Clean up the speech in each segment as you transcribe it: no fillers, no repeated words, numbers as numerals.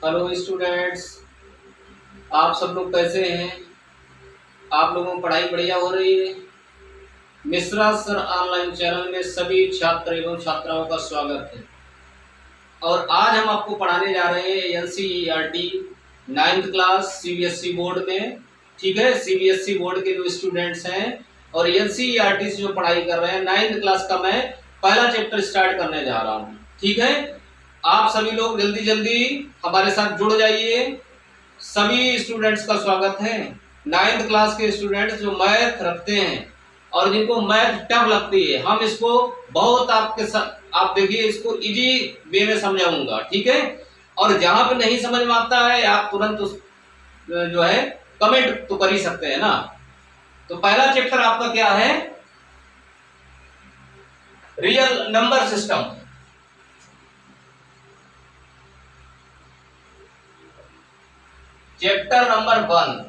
Hello students, आप सब लोग कैसे हैं? आप लोगों की पढ़ाई बढ़िया हो रही है? मिश्रा सर ऑनलाइन चैनल में सभी छात्र एवं छात्राओं का स्वागत है। और आज हम आपको पढ़ाने जा रहे हैं NCERT 9th class CBSE board में। ठीक है, सीबीएसई बोर्ड के जो स्टूडेंट्स हैं और एनसीईआरटी से जो पढ़ाई कर रहे हैं 9th क्लास का मैं पहला चैप्टर स्टार्ट करने जा रहा हूँ। ठीक है, आप सभी लोग जल्दी जल्दी हमारे साथ जुड़ जाइए। सभी स्टूडेंट्स का स्वागत है। 9th क्लास के स्टूडेंट्स जो मैथ रखते हैं और जिनको मैथ टफ लगती है, हम इसको बहुत आपके साथ, आप देखिए इसको इजी वे में समझाऊंगा। ठीक है, और जहां पे नहीं समझ में आता है आप तुरंत उस जो है कमेंट तो कर ही सकते हैं ना। तो पहला चैप्टर आपका क्या है? Real number system. Chapter number 1,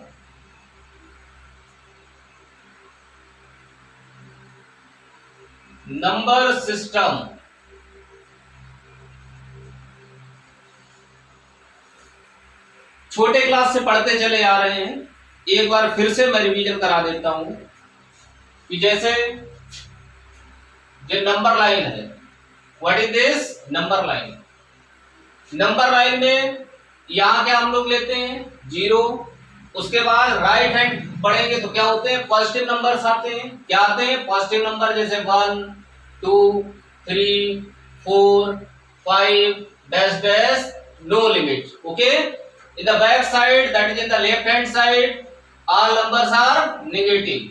number system. छोटे क्लास से पढ़ते चले आ रहे हैं, एक बार फिर से मैं रिवीजन करा देता हूं कि जैसे जो नंबर लाइन है, what is this? Number line. Number line में यहां क्या हम लोग लेते हैं? 0। उसके बाद राइट हैंड पढ़ेंगे तो क्या होते हैं? पॉजिटिव नंबर्स आते हैं। क्या आते हैं? पॉजिटिव नंबर, जैसे 1 2 3 4 5 dash dash, no limit. Okay, in the back side, that is in the left hand side, all numbers are negative।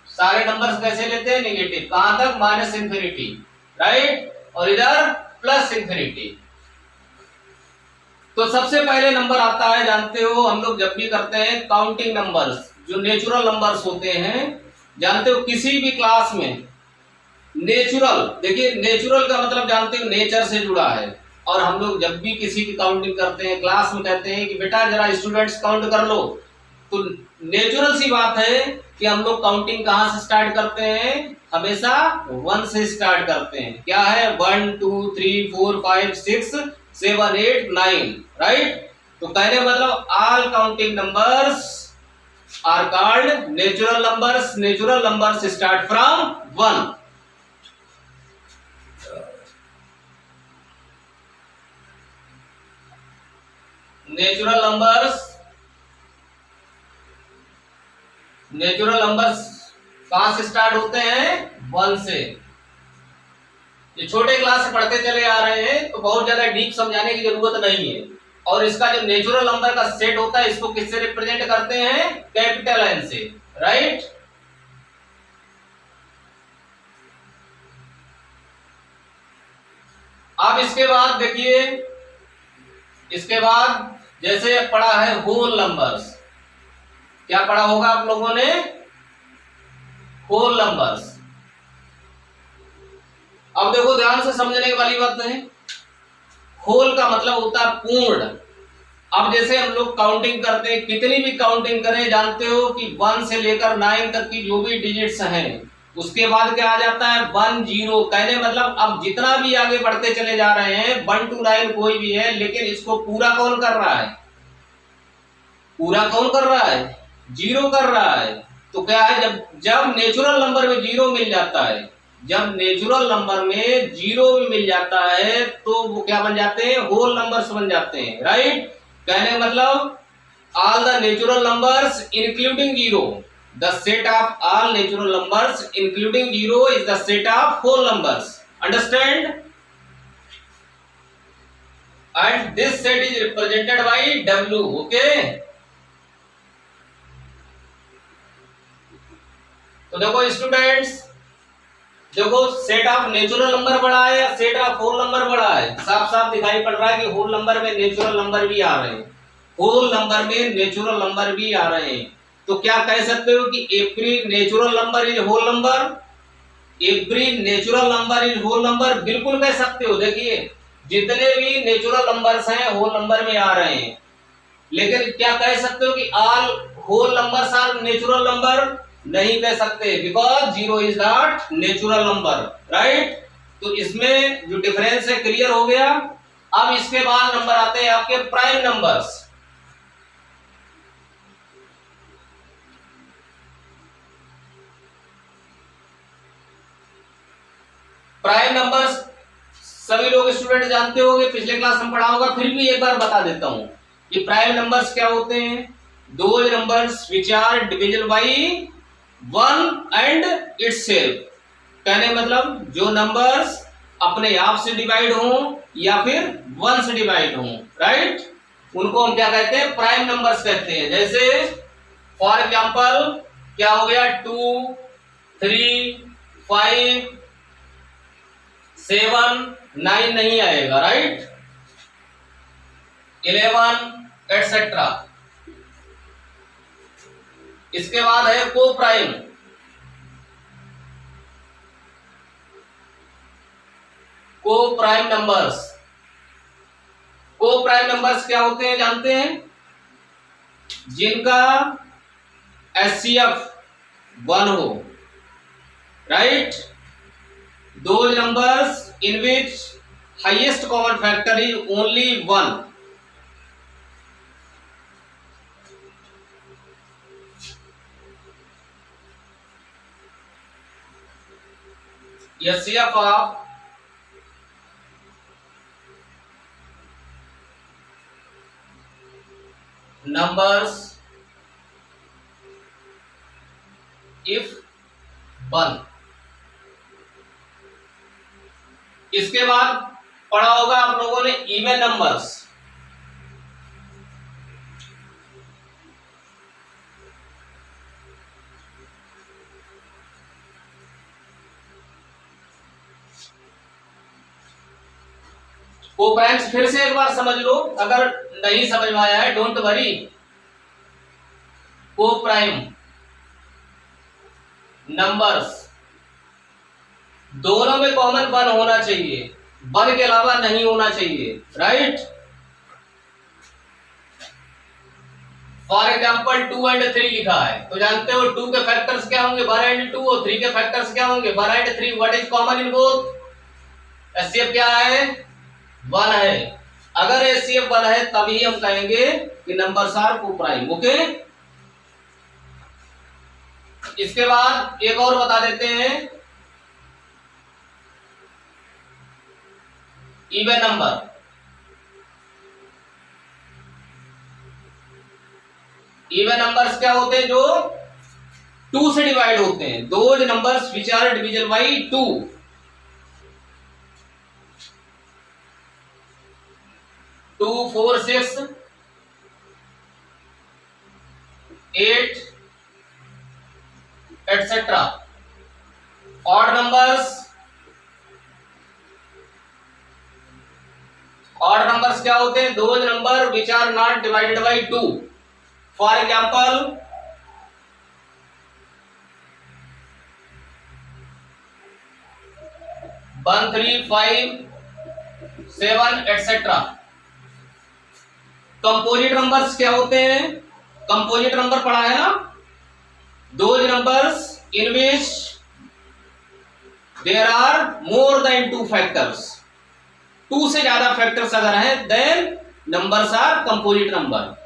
सारे नंबर्स कैसे लेते हैं? नेगेटिव। कहां तक? Minus infinity, right. और इधर प्लस इंफिनिटी। तो सबसे पहले नंबर आता है, जानते हो हम लोग जब भी करते हैं काउंटिंग नंबर्स, जो नेचुरल नंबर्स होते हैं, जानते हो किसी भी क्लास में नेचुरल, देखिए नेचुरल का मतलब जानते हो नेचर से जुड़ा है। और हम लोग जब भी किसी की काउंटिंग करते हैं क्लास में कहते हैं कि बेटा जरा स्टूडेंट्स काउंट कर लो, तो नेचुरल सी बात है कि हम लोग काउंटिंग कहां से स्टार्ट करते हैं? हमेशा 1 से स्टार्ट करते हैं। क्या है? 1 2 3 4 5 6 7 8 9, राइट। तो कहने मतलब all counting numbers are called natural numbers. Natural numbers start from 1। Natural numbers कहां से स्टार्ट होते हैं? 1 से। ये छोटे क्लास से पढ़ते चले आ रहे हैं तो बहुत ज्यादा डीप समझाने की जरूरत नहीं है। और इसका जो नेचुरल नंबर का सेट होता है, इसको किससे रिप्रेजेंट करते हैं? कैपिटल एन से, राइट। अब इसके बाद देखिए, इसके बाद जैसे पढ़ा है होल नंबर्स। क्या पढ़ा होगा आप लोगों ने? Whole numbers. अब देखो ध्यान से समझने वाली बात है। होल का मतलब होता है पूर्ण। अब जैसे हम लोग काउंटिंग करते हैं, कितनी भी काउंटिंग करें, जानते हो कि 1 से लेकर 9 तक की जो भी डिजिट्स हैं, उसके बाद क्या आ जाता है? 1 0। कहने मतलब अब जितना भी आगे बढ़ते चले जा रहे हैं, 1 to 9 कोई भी है, लेकिन इसको पूरा कौन कर रहा है? पूरा कौन कर रहा है? 0 कर रहा है। तो क्या है, जब नेचुरल नंबर में 0 मिल जाता है, जब नेचुरल नंबर में 0 भी मिल जाता है, तो वो क्या बन जाते हैं? होल नंबर्स बन जाते हैं, राइट। कहने मतलब all the natural numbers including 0, the set of all natural numbers including 0 is the set of whole numbers, understand? And this set is represented by W, okay। तो देखो स्टूडेंट्स, देखो set of natural number बड़ा है या set of whole number बड़ा है? साफ साफ दिखाई पड़ रहा है कि होल नंबर में नेचुरल नंबर भी आ रहे हैं। होल नंबर में नेचुरल नंबर भी आ रहे हैं। तो क्या कह सकते हो कि every natural number is whole number? Every natural number is whole number, बिल्कुल कह सकते हो। देखिए जितने भी नेचुरल नंबर्स हैं होल नंबर में आ रहे हैं। लेकिन क्या कह सकते हो कि all whole numbers are natural number? नहीं कह सकते, because 0 is not natural number, right. तो इसमें जो डिफरेंस है क्लियर हो गया। अब इसके बाद नंबर आते हैं आपके प्राइम नंबर्स। प्राइम नंबर्स सभी लोग स्टूडेंट जानते होंगे, पिछले क्लास में पढ़ा होगा, फिर भी एक बार बता देता हूं कि प्राइम नंबर्स क्या होते हैं। Those numbers which are divisible by 1 and itself. कहने मतलब जो नंबर्स अपने आप से डिवाइड हों या फिर 1 से डिवाइड हों, राइट, उनको हम क्या कहते हैं, प्राइम नंबर्स कहते हैं। जैसे फॉर एग्जांपल क्या हो गया, 2, 3, 5, 7, 9 नहीं आएगा, राइट, 11 एटसेट्रा। इसके बाद है को प्राइम। को प्राइम नंबर्स, को प्राइम नंबर्स क्या होते हैं जानते हैं, जिनका HCF 1 हो, right, those numbers in which highest common factor is only 1. HCF of numbers if 1। इसके बाद पढ़ा होगा आप लोगों ने इवन नंबर्स। को प्राइम्स फिर से एक बार समझ लो, अगर नहीं समझ में आया है डोंट वरी। को प्राइम नंबर्स दोनों में कॉमन 1 होना चाहिए, 1 के अलावा नहीं होना चाहिए, राइट। फॉर एग्जाम्पल 2 एंड 3 लिखा है तो जानते हो 2 के फैक्टर्स क्या होंगे, 1 एंड 2, और 3 के फैक्टर्स क्या होंगे, 1 and 3। What is common in both, HCF क्या है, 1 है। अगर HCF 1 है तभी हम कहेंगे कि नंबर्स आर को प्राइम, ओके। इसके बाद एक और बता देते हैं, इवन नंबर। इवन नंबर्स क्या होते हैं, जो 2 से डिवाइड होते हैं। Those numbers which are divisible by 2। 2, 4, 6, 8 etcetera. Odd numbers, odd numbers क्या होते हैं, those number which are not divided by 2। For example 1, 3, 5, 7 etcetera. Composite numbers क्या होते हैं, कंपोजिट नंबर पढ़ा है ना, those numbers in which there are more than 2 factors. 2 से ज्यादा फैक्टर्स अगर है then numbers are composite number.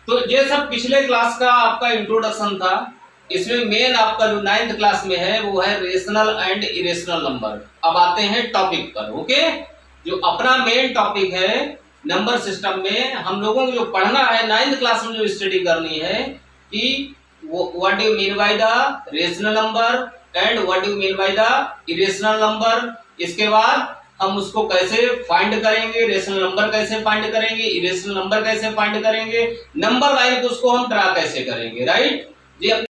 तो ये सब पिछले क्लास का आपका इंट्रोडक्शन था। इसमें मेन आपका जो 9th क्लास में है वो है रेशनल एंड इरेशनल नंबर। अब आते हैं टॉपिक पर, ओके। जो अपना मेन टॉपिक है नंबर सिस्टम में हम लोगों को जो पढ़ना है 9th क्लास में, जो स्टडी करनी है कि what do you mean by the rational number and what do you mean by the irrational number. इसके बाद हम उसको कैसे फाइंड करेंगे, रेशनल नंबर कैसे फाइंड करेंगे, इरेशनल नंबर कैसे फाइंड करेंगे, नंबर लाइन को उसको हम ट्रा कैसे करेंगे, राइट जी।